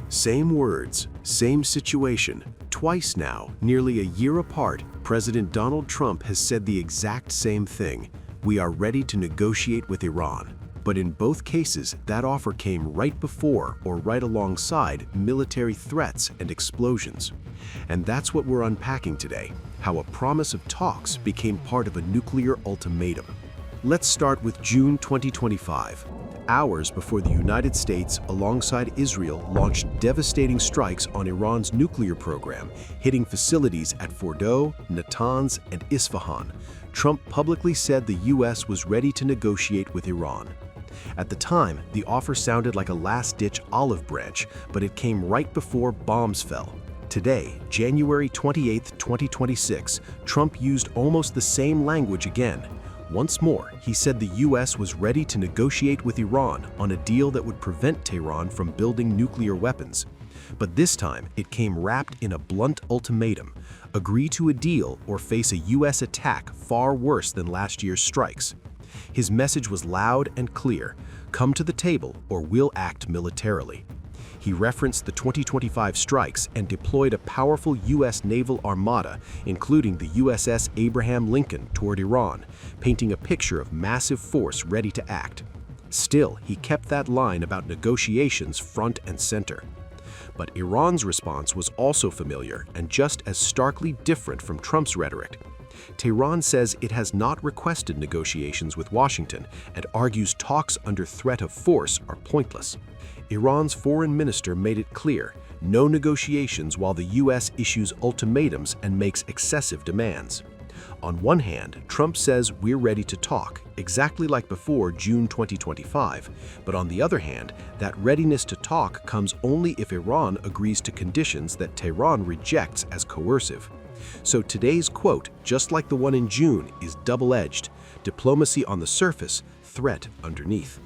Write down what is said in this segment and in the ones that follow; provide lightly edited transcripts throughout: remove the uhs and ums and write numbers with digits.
Same words, same situation. Twice now, nearly a year apart, President Donald Trump has said the exact same thing. We are ready to negotiate with Iran. But in both cases, that offer came right before or right alongside military threats and explosions. And that's what we're unpacking today, how a promise of talks became part of a nuclear ultimatum. Let's start with June 2025. Hours before the United States, alongside Israel, launched devastating strikes on Iran's nuclear program, hitting facilities at Fordow, Natanz, and Isfahan. Trump publicly said the U.S. was ready to negotiate with Iran. At the time, the offer sounded like a last-ditch olive branch, but it came right before bombs fell. Today, January 28, 2026, Trump used almost the same language again. Once more, he said the U.S. was ready to negotiate with Iran on a deal that would prevent Tehran from building nuclear weapons. But this time, it came wrapped in a blunt ultimatum: agree to a deal or face a U.S. attack far worse than last year's strikes. His message was loud and clear: come to the table or we'll act militarily. He referenced the 2025 strikes and deployed a powerful U.S. naval armada, including the USS Abraham Lincoln, toward Iran, painting a picture of massive force ready to act. Still, he kept that line about negotiations front and center. But Iran's response was also familiar and just as starkly different from Trump's rhetoric. Tehran says it has not requested negotiations with Washington and argues talks under threat of force are pointless. Iran's foreign minister made it clear: no negotiations while the U.S. issues ultimatums and makes excessive demands. On one hand, Trump says we're ready to talk, exactly like before June 2025. But on the other hand, that readiness to talk comes only if Iran agrees to conditions that Tehran rejects as coercive. So today's quote, just like the one in June, is double-edged: diplomacy on the surface, threat underneath.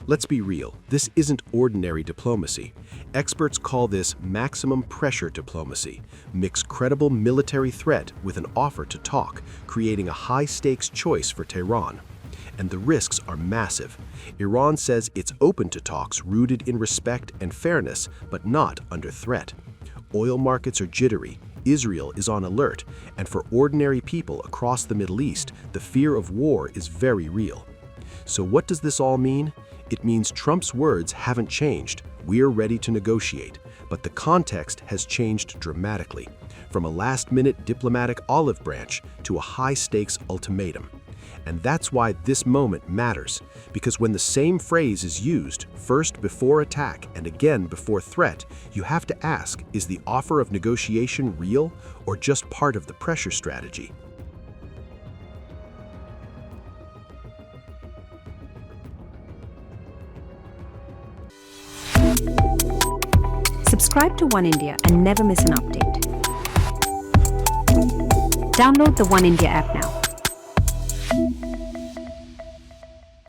Let's be real, this isn't ordinary diplomacy. Experts call this maximum pressure diplomacy. Mix credible military threat with an offer to talk, creating a high-stakes choice for Tehran. And the risks are massive. Iran says it's open to talks rooted in respect and fairness, but not under threat. Oil markets are jittery. Israel is on alert, and for ordinary people across the Middle East, the fear of war is very real. So what does this all mean? It means Trump's words haven't changed. We're ready to negotiate. But the context has changed dramatically, from a last-minute diplomatic olive branch to a high-stakes ultimatum. And that's why this moment matters, because when the same phrase is used, first before attack and again before threat, you have to ask, is the offer of negotiation real or just part of the pressure strategy? Subscribe to One India and never miss an update. Download the One India app now.